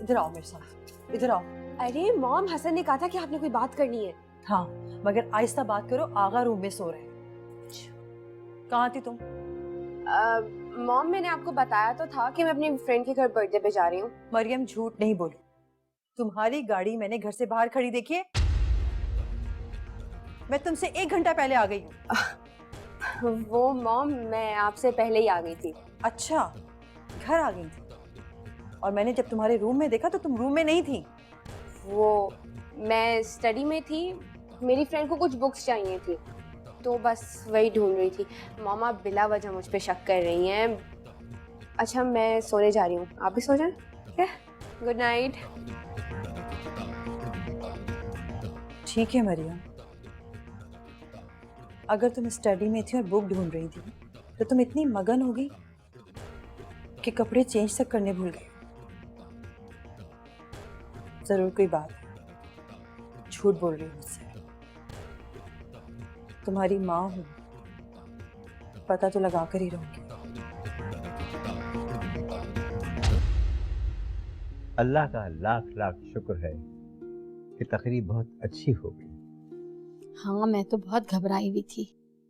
इधर आओ मेरे साथ, इधर आओ। अरे मॉम, हसन ने कहा था कि आपने कोई बात करनी है। हाँ, मगर आहिस्ता बात करो, आगा रूम में सो रहे हैं। कहाँ थी तुम? मॉम, मैंने आपको बताया तो था कि मैं अपनी फ्रेंड के घर बर्थडे पे जा रही हूँ। मरियम, झूठ नहीं बोलो। तुम्हारी गाड़ी मैंने घर से बाहर खड़ी देखी है। मैं तुमसे 1 घंटा पहले आ गई हूँ। वो मॉम, मैं आपसे पहले ही आ गई थी। अच्छा, घर आ गई थी। और मैंने जब तुम्हारे रूम में देखा तो तुम रूम में नहीं थी। वो मैं स्टडी में थी, मेरी फ्रेंड को कुछ बुक्स चाहिए थी, तो बस वही ढूंढ रही थी। मॉम, आप बिला वजह मुझ पे शक कर रही हैं। अच्छा, मैं सोने जा रही हूँ, आप भी सो जाएं। ठीक है, गुड नाइट। ठीक है मरियम, अगर तुम स्टडी में थी और बुक ढूंढ रही थी तो तुम इतनी मगन हो गई कि कपड़े चेंज तक करने भूल गए। जरूर कोई बात है, झूठ बोल रही हूँ मुझसे। तुम्हारी माँ हूं, पता तो लगा कर ही रहूंगी। अल्लाह का लाख लाख शुक्र है कि तकरीब बहुत अच्छी हो गई। हाँ, मैं तो बहुत घबराई हुई थी।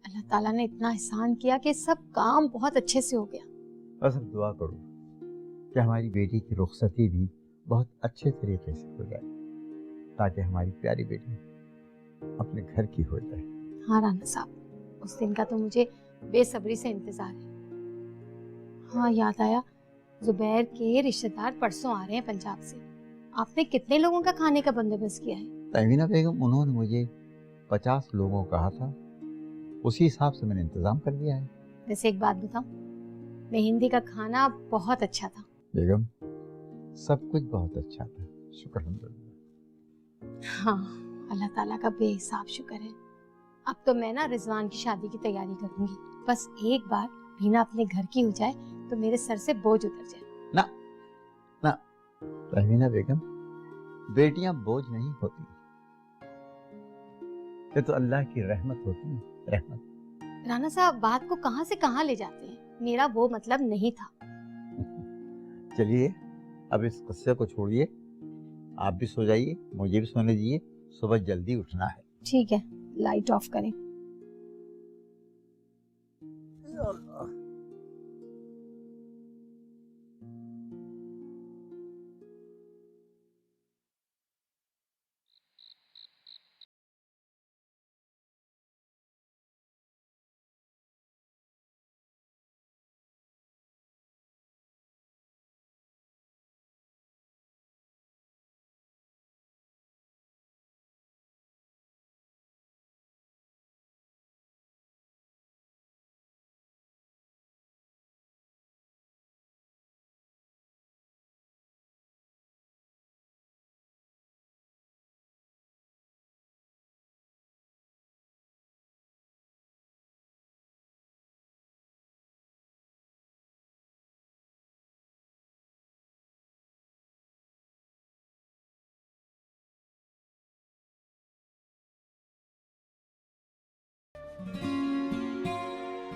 अल्लाह ताला ने इतना एहसान किया कि सब काम बहुत अच्छे से हो गया। बस अब दुआ करो कि हमारी बेटी की रुखसती भी बहुत अच्छे तरीके से हो जाए, ताकि हमारी प्यारी बेटी अपने घर की हो जाए। हाँ राना साहब, उस दिन का तो मुझे बेसब्री से इंतजार है। हाँ, याद आया, जुबैर के रिश्तेदार परसों आ रहे हैं पंजाब से। आपने कितने लोगों का खाने का बंदोबस्त किया है? तहमीना बेगम, उन्होंने मुझे 50 लोगों को कहा था, उसी हिसाब से मैंने इंतजाम कर दिया है। वैसे एक बात बताऊं, मेहंदी का खाना बहुत अच्छा था। बेगम, सब कुछ बहुत अच्छा था, शुक्र अल्हम्दुलिल्लाह। हाँ, अल्लाह ताला का बेहिसाब शुक्र है। अब तो मैं ना रिजवान की शादी की तैयारी करूंगी। बस एक बार बीना अपने घर की हो जाए तो मेरे सर से बोझ उतर जाए। ना ना तहमीना बेगम, बेटियां बोझ नहीं होती, ये तो अल्लाह की रहमत होती है, रहमत। राना साहब, बात को कहां से कहां ले जाते हैं। मेरा वो मतलब नहीं था। चलिए, अब इस किस्से को छोड़िए, आप भी सो जाइए, मुझे भी सोने दीजिए, सुबह जल्दी उठना है। ठीक है, लाइट ऑफ करें।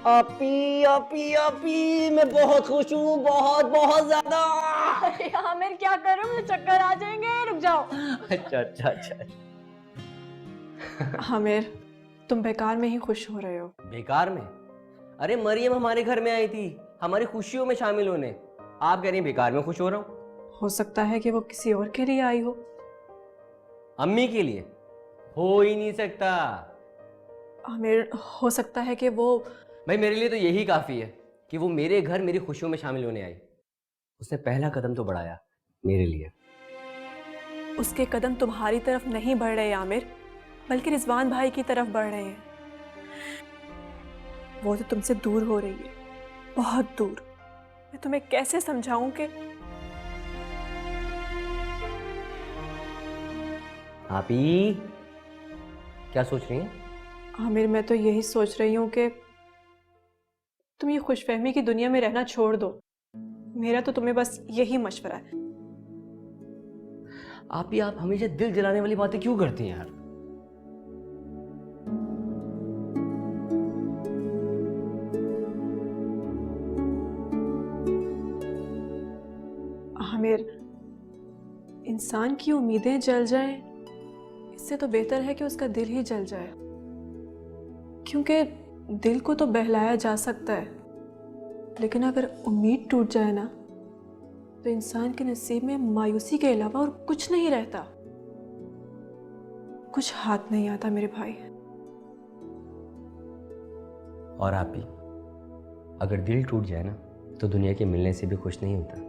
आपी आपी आपी, मैं बहुत खुश हूँ, बहुत बहुत ज्यादा। आमिर, क्या करूं, मुझे चक्कर आ जाएंगे, रुक जाओ। अच्छा अच्छा अच्छा। आमिर, तुम बेकार में ही खुश हो रहे हो। बेकार में? अरे मरियम हमारे घर में आई थी हमारी खुशियों में शामिल होने, आप कह रही हैं बेकार में खुश हो रहा हूँ? हो सकता है कि वो किसी और के लिए आई हो। अम्मी के लिए? हो ही नहीं सकता। आमिर, हो सकता है कि वो भाई, मेरे लिए तो यही काफी है कि वो मेरे घर मेरी खुशियों में शामिल होने आई। उसने पहला कदम तो बढ़ाया मेरे लिए। उसके कदम तुम्हारी तरफ नहीं बढ़ रहे आमिर, बल्कि रिजवान भाई की तरफ बढ़ रहे हैं। वो तो तुमसे दूर हो रही है, बहुत दूर। मैं तुम्हें कैसे समझाऊं कि आपी क्या सोच रही हैं? आमिर, मैं तो यही सोच रही हूँ कि तुम ये खुशफहमी की दुनिया में रहना छोड़ दो। मेरा तो तुम्हें बस यही मशवरा है। आप हमेशा दिल जलाने वाली बातें क्यों करती हैं यार? आमिर, इंसान की उम्मीदें जल जाएं, इससे तो बेहतर है कि उसका दिल ही जल जाए, क्योंकि दिल को तो बहलाया जा सकता है, लेकिन अगर उम्मीद टूट जाए ना, तो इंसान के नसीब में मायूसी के अलावा और कुछ नहीं रहता। कुछ हाथ नहीं आता मेरे भाई। और आप भी, अगर दिल टूट जाए ना, तो दुनिया के मिलने से भी खुश नहीं होता।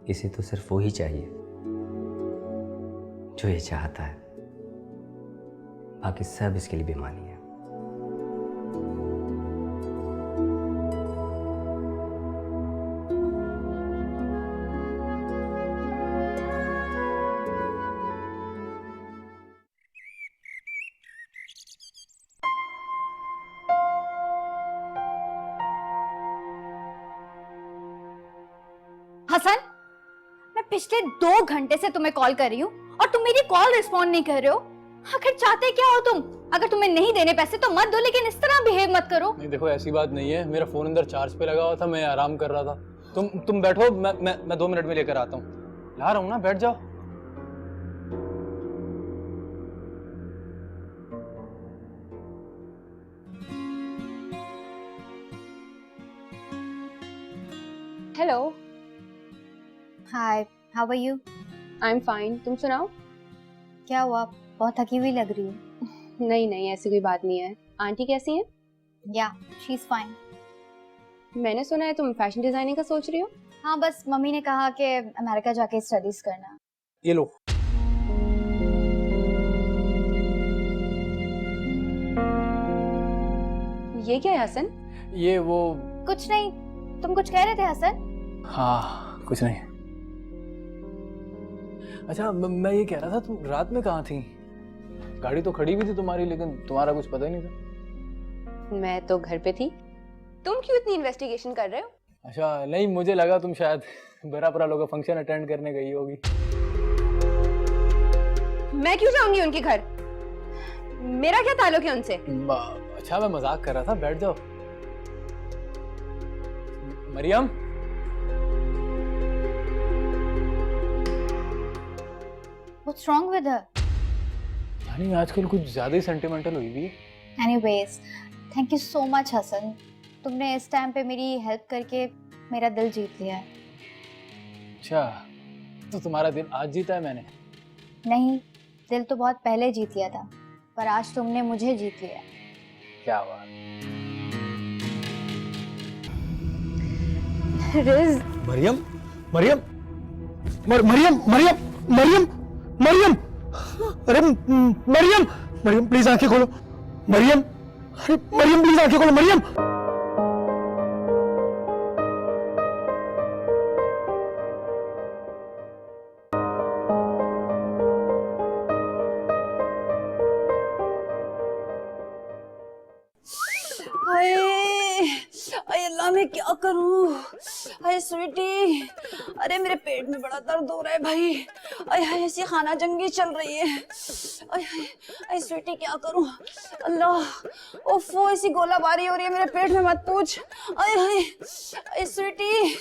इसे तो सिर्फ वो ही चाहिए जो ये चाहता है, बाकी सब इसके लिए बेमानी है। हसन, मैं पिछले 2 घंटे से तुम्हें कॉल कर रही हूँ और तुम मेरी कॉल रिस्पॉन्ड नहीं कर रहे हो। आखिर चाहते क्या हो तुम? अगर तुम्हें नहीं देने पैसे तो मत दो, लेकिन इस तरह बिहेव मत करो। नहीं देखो, ऐसी बात नहीं है, मेरा फोन अंदर चार्ज पे लगा हुआ था, मैं आराम कर रहा था। तुम बैठो, मैं 2 मिनट में लेकर आता हूँ। ला रहा हूँ ना, बैठ जाओ। Hello, hi, how are you? I am fine, तुम सुनाओ। क्या हुआ? बहुत थकी हुई लग रही हो। नहीं नहीं, ऐसी कोई बात नहीं है। आंटी कैसी हैं? या, शी इज फाइन। मैंने सुना है तुम फैशन डिजाइनिंग का सोच रही हो। हाँ, बस मम्मी ने कहा कि अमेरिका जाके स्टडीज करना। ये लो। ये क्या है हसन? ये वो। कुछ नहीं, तुम कुछ कह रहे थे हसन? हाँ, कुछ नहीं। अच्छा, मैं ये कह रहा था, तुम रात में कहाँ थी? गाड़ी तो खड़ी हुई थी तुम्हारी, लेकिन तुम्हारा कुछ पता ही नहीं था। मैं तो घर पे थी। तुम क्यों इतनी इन्वेस्टिगेशन कर रहे हो? अच्छा, नहीं, मुझे लगा तुम शायद बरापरा लोगों का फंक्शन अटेंड करने गई होगी। मैं क्यों जाऊंगी उनके घर? मेरा क्या ताल्लुक है उनसे? अच्छा, मैं मजाक कर रहा था, बैठ जाओ। Maryam, What's wrong with her? यानी आजकल कुछ ज्यादा ही सेंटिमेंटल हुई हुई है। Anyways, thank you so much Hasan. तुमने इस टाइम पे मेरी हेल्प करके मेरा दिल जीत लिया है। अच्छा, तो तुम्हारा दिल आज जीता है मैंने? नहीं, दिल तो बहुत पहले जीत लिया था, पर आज तुमने मुझे जीत लिया। क्या बात। रिज, मरियम, मरियम, मरियम, मरियम, मरियम, मरियम, अरे मरियम, मरियम प्लीज आंखें खोलो। मरियम, अरे मरियम प्लीज आंखें खोलो। मरियम, अल्लाह मैं क्या करूं? अरे स्वीटी, अरे मेरे पेट में बड़ा दर्द हो रहा है भाई। अरे ऐसी खाना जंगी चल रही है। अरे स्वीटी क्या करूं? अल्लाह, ओफो, ऐसी गोलाबारी हो रही है मेरे पेट में, मत पूछ। अरे स्वीटी,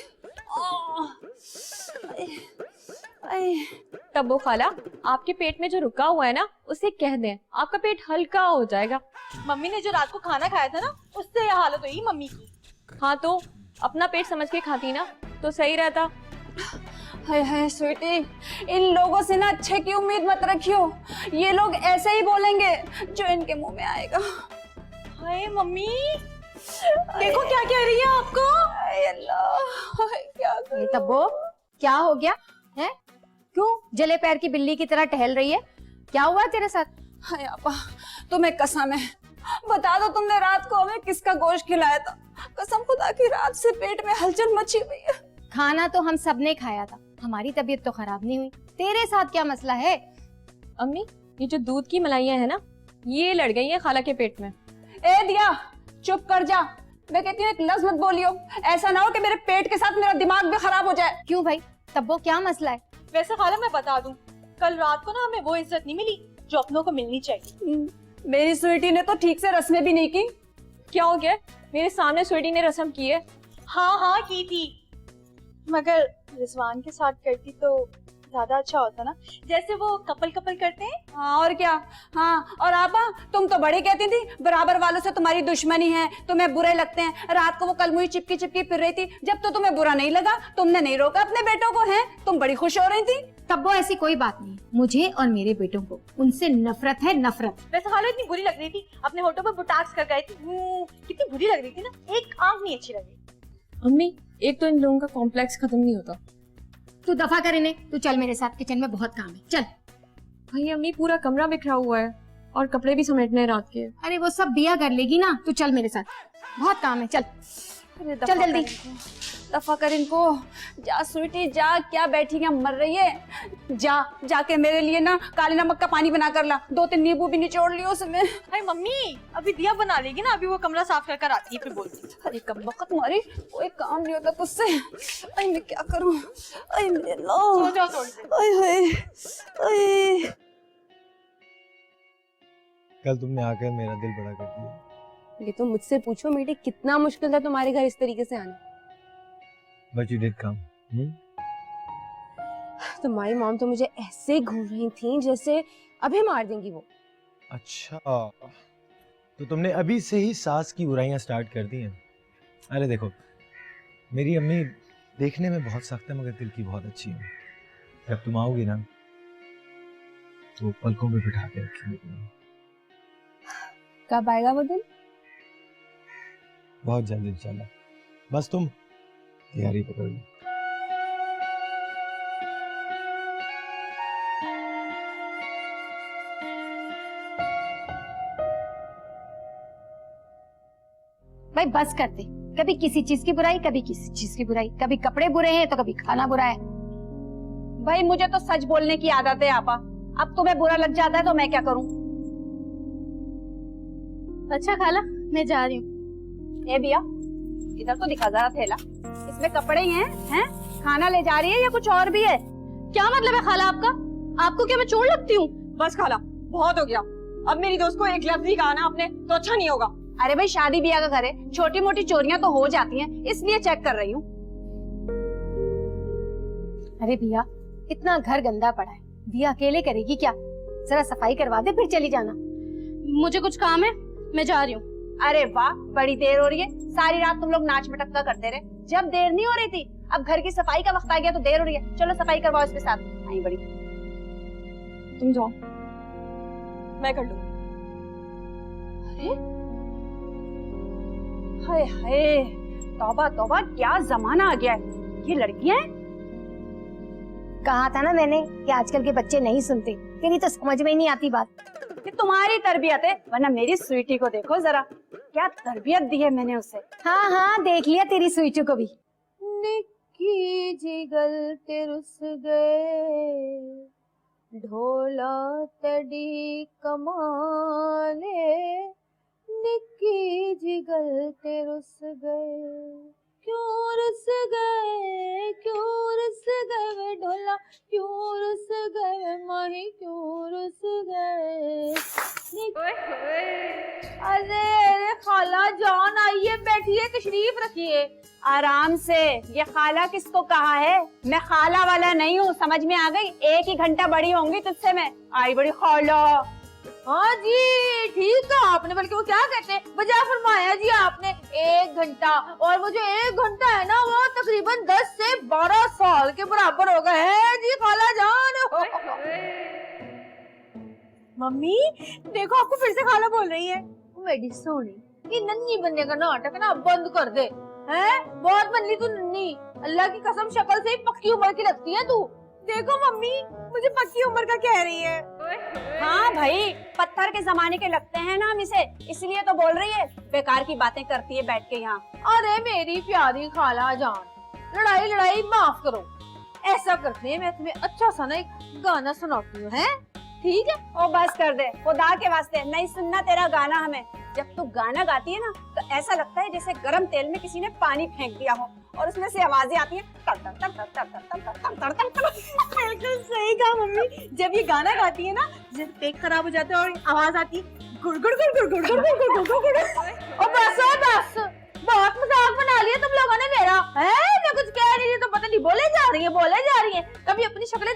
तब्बो खाला, आपके पेट में जो रुका हुआ है ना, उसे कह दें, आपका पेट हल्का हो जाएगा। मम्मी ने जो रात को खाना खाया था ना, उससे यह हालत हुई मम्मी की। हाँ, तो अपना पेट समझ के खाती ना तो सही रहता। हाय हाय स्वीटी, इन लोगों से ना अच्छे की उम्मीद मत रखियो। ये लोग ऐसे ही बोलेंगे जो इनके मुंह में आएगा। हाय मम्मी, देखो क्या कह रही है आपको। हाय अल्लाह, हाय क्या करूं? तब्बो, क्या हो गया है? क्यों जले पैर की बिल्ली की तरह टहल रही है? क्या हुआ तेरे साथ? हाय आपा, तुम्हें कसम है, बता दो तुमने रात को हमें किसका गोश्त खिलाया था? कसम खुदा की, रात से पेट में हलचल मची हुई है। खाना तो हम सबने खाया था, हमारी तबीयत तो खराब नहीं हुई। तेरे साथ क्या मसला है? अम्मी, ये जो दूध की मलाइयाँ है ना, ये लड़ गई है खाला के पेट में। ए दिया, चुप कर जा। मैं कहती हूँ एक लफ्ज मत बोलियो, ऐसा ना हो कि मेरे पेट के साथ मेरा दिमाग भी खराब हो जाए। क्यों भाई, तब्बो क्या मसला है? वैसे खाला मैं बता दूं, कल रात को ना हमें वो इज्जत नहीं मिली जो अपनों को मिलनी चाहिए। मेरी स्वीटी ने तो ठीक से रस्में भी नहीं की। क्या हो गया? मेरे सामने स्वीटी ने रस्म की है। हाँ हाँ की थी, मगर रिजवान के साथ करती तो ज्यादा अच्छा होता ना, जैसे वो कपल कपल करते हैं। हाँ और क्या। हाँ और आपा, तुम तो बड़ी कहती थी बराबर वालों से तुम्हारी दुश्मनी है, तुम्हें बुरे लगते हैं। रात को वो कलमुई चिपकी चिपकी फिर रही थी, जब तो तुम्हें बुरा नहीं लगा, तुमने नहीं रोका अपने बेटों को। हैं तुम बड़ी खुश हो रही थी। तब वो ऐसी कोई बात नहीं, मुझे और मेरे बेटों को उनसे नफरत है, नफरत। वैसे खाला इतनी बुरी लग रही थी, अपने होठों पर बोटॉक्स कर गई थी, कितनी बुरी लग रही थी ना, एक आंख नहीं अच्छी लगी। अम्मी एक तो इन लोगों का कॉम्प्लेक्स खत्म नहीं होता। तू दफा कर इन्हें, तू चल मेरे साथ, किचन में बहुत काम है, चल। भाई अम्मी पूरा कमरा बिखरा हुआ है और कपड़े भी समेटने हैं रात के। अरे वो सब बिया कर लेगी ना, तू चल मेरे साथ, बहुत काम है, चल चल जल्दी। दफा कर इनको। जा स्वीटी जा, क्या बैठी है मर रही है। जा जाके मेरे लिए ना काले नमक का पानी बना कर ला, 2-3 नींबू भी निचोड़ लियो उसमें। अरे मम्मी अभी दिया बना लेगी ना, अभी वो कमरा साफ कर कर आती है फिर बोलती। अरे कब वक्त तुम्हारी कोई काम नहीं होता तुझसे। अरे मैं क्या करूं, अरे मेरे लो, सो जाओ थोड़ी देर। अरे अरे कल तुमने आकर मेरा दिल बड़ा कर दिया। ये तो मुझसे पूछो बेटे, कितना मुश्किल था तुम्हारे घर इस तरीके से आना। बट यू डिड कम। तुम्हारी मॉम तो मुझे ऐसे घूर रही थी जैसे अभी मार देंगी वो। अच्छा, तो तुमने अभी से ही सास की बुराइयां स्टार्ट कर दी हैं। अरे देखो, मेरी अम्मी देखने में बहुत सख्त है मगर दिल की बहुत अच्छी है। जब तुम आओगी ना तो पलकों पे बिठा के रखेंगे तुम्हें। कब आएगा वो दिन? बहुत जल्द इंशाल्लाह, बस तुम तैयारी पकड़ लो। भाई बस करते, कभी किसी चीज की बुराई, कभी किसी चीज की बुराई, कभी कपड़े बुरे हैं तो कभी खाना बुरा है। भाई मुझे तो सच बोलने की आदत है आपा, अब तुम्हें बुरा लग जाता है तो मैं क्या करूं। अच्छा खाला मैं जा रही हूँ। ए बिया इधर तो दिखा जरा थैला, इसमें कपड़े ही हैं? खाना ले जा रही है या कुछ और भी है? क्या मतलब है खाला आपका? आपको क्या मैं चोर लगती हूँ? बस खाला बहुत हो गया, अब मेरी दोस्त को एक लफ्ज ही कहा ना आपने तो अच्छा नहीं होगा। अरे भाई शादी ब्याह का घर है, छोटी मोटी चोरियां तो हो जाती हैं, इसलिए चेक कर रही हूँ। अरे भैया इतना घर गंदा पड़ा है, दिया अकेले करेगी क्या? जरा सफाई करवा दे फिर चली जाना। मुझे कुछ काम है, मैं जा रही हूँ। अरे वाह बड़ी देर हो रही है, सारी रात तुम लोग नाच मटक्का करते रहे, जब देर नहीं हो रही थी, अब घर की सफाई का वक्त आ गया तो देर हो रही है। चलो सफाई करवाओ इसके साथ। आई बड़ी, तुम जाओ, मैं कर लूंगी। अरे हाय हाय, तौबा तौबा क्या जमाना आ गया है। ये लड़कियां हैं? कहा था ना मैंने कि आजकल के बच्चे नहीं सुनते, तेरी तो समझ में ही नहीं आती बात। ये तुम्हारी तरबियत है, वरना मेरी स्वीटी को देखो जरा, क्या तरबियत दी है मैंने उसे। हाँ हाँ देख लिया तेरी स्वीटू को भी। निक्की जिगल ते रुस गए, ढोला तड़ी कमाले, निक्की जिगल ते रुस गए, क्यों रुस गए, क्यों रुस गए ढोला, क्यों रुस गए माही, क्यों रुस गए। अरे खाला जान आइए, बैठिए, तशरीफ रखिए आराम से। ये खाला किसको कहा है? मैं खाला वाला नहीं हूँ, समझ में आ गई? 1 ही घंटा बड़ी होंगी तुझसे मैं। आई बड़ी खाला। हाँ जी ठीक कहा आपने, बल्कि वो क्या कहते हैं, बजा फरमाया जी आपने 1 घंटा, और वो जो 1 घंटा है ना वो तकरीबन 10 से 12 साल के बराबर हो गए हैं जी खाला जान। मम्मी देखो आपको फिर से खाला बोल रही है। मेरी सोनी, ये नन्ही बनने का नाटक ना बंद कर दे, हैं? बहुत बनली तू नन्ही, अल्लाह की कसम शक्ल से ही पक्की उम्र की लगती है तू। देखो मम्मी मुझे पक्की उम्र का कह रही है। हाँ भाई, पत्थर के जमाने के लगते हैं ना हम इसे, इसलिए तो बोल रही है। बेकार की बातें करती है बैठ के यहाँ। अरे मेरी प्यारी खाला जान, लड़ाई लड़ाई माफ करो। ऐसा करते हैं, मैं तुम्हें अच्छा सा ना एक गाना सुनाती हूँ, हैं? ठीक है? ओ बस कर दे, खुदा के वास्ते नहीं सुनना तेरा गाना हमें। जब तू गाना गाती है ना तो ऐसा लगता है जैसे गरम तेल में किसी ने पानी फेंक दिया हो और उसमें से आवाजें आती हैं तर तर तर तर तर तर तर तर तर। बिल्कुल सही कहा मम्मी, जब ये गाना गाती है ना, जब पेट खराब हो जाता है और आवाज आती है गुड़ गुड़ गुड़ गुड़ गुड़ गुड़ गुड़ गुड़ गुड़ गुड़। ओ बस बहुत मजाक बना लिया तुम लोगों ने मेरा, है? मैं कुछ कह रही थी तो पता नहीं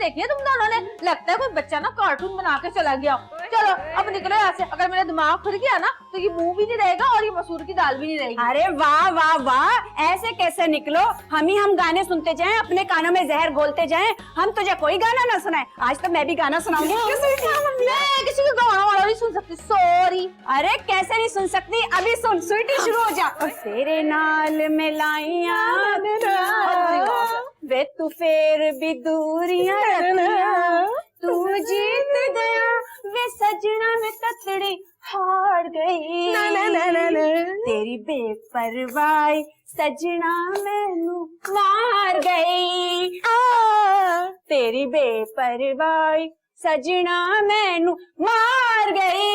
देखी है तुम दोनों ने? लगता है कोई बच्चा ना कार्टून बना के चला गया। चलो अब निकलो यहाँ से, अगर मेरा दिमाग खुल गया ना तो ये मुंह भी नहीं रहेगा और ये मसूर की दाल भी नहीं रहेगी। अरे वाह वाह वाह, ऐसे कैसे निकलो? हम गाने सुनते जाएं, अपने कानों में जहर घोलते जाएं। हम तुझे कोई गाना ना सुनाए। आज तो मैं भी गाना सुनाऊंगी। मैं किसी का गाना वाला नहीं सुन सकती, सॉरी। अरे कैसे नहीं सुन सकती? अभी सुन, स्वीटी शुरू हो जा। तेरे नाल मिलाइयां वे तू फेर भी दूरियां रखियां, तू जीत गया वे सजना में ततड़ी हार गई। तेरी बेपरवाही सजना मैनू मार गई। तेरी बेपरवाही सजना मैनू मार गई।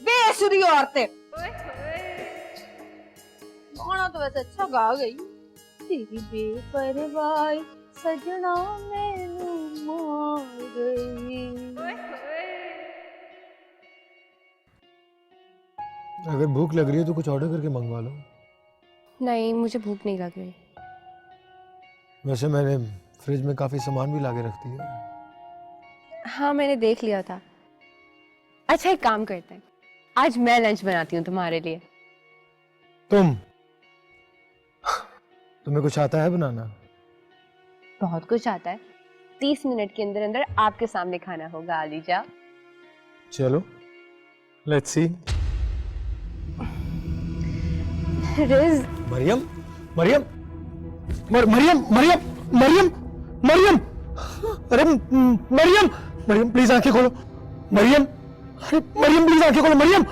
बेसुरी औरतें। गाना तो वैसे अच्छा गा गई। तेरी बेपरवाही सजना मैनू मार गई। अगर भूख लग रही है तो कुछ ऑर्डर करके मंगवा लो। नहीं, मुझे भूख नहीं लग रही। वैसे मैंने फ्रिज में काफी सामान भी लाके रख दिया। हाँ, मैंने देख लिया था। अच्छा, एक काम करते हैं, आज मैं लंच बनाती हूँ तुम्हारे लिए। तुम्हें कुछ आता है बनाना? बहुत कुछ आता है। 30 मिनट के अंदर अंदर आपके सामने खाना होगा आलिजा। चलो, लेट्स सी। रिज, मरियम, मरियम, मरियम, मरियम, मरियम, मरियम, अरे मरियम, मरियम प्लीज आंखें खोलो। मरियम, अरे मरियम प्लीज आंखें खोलो। मरियम,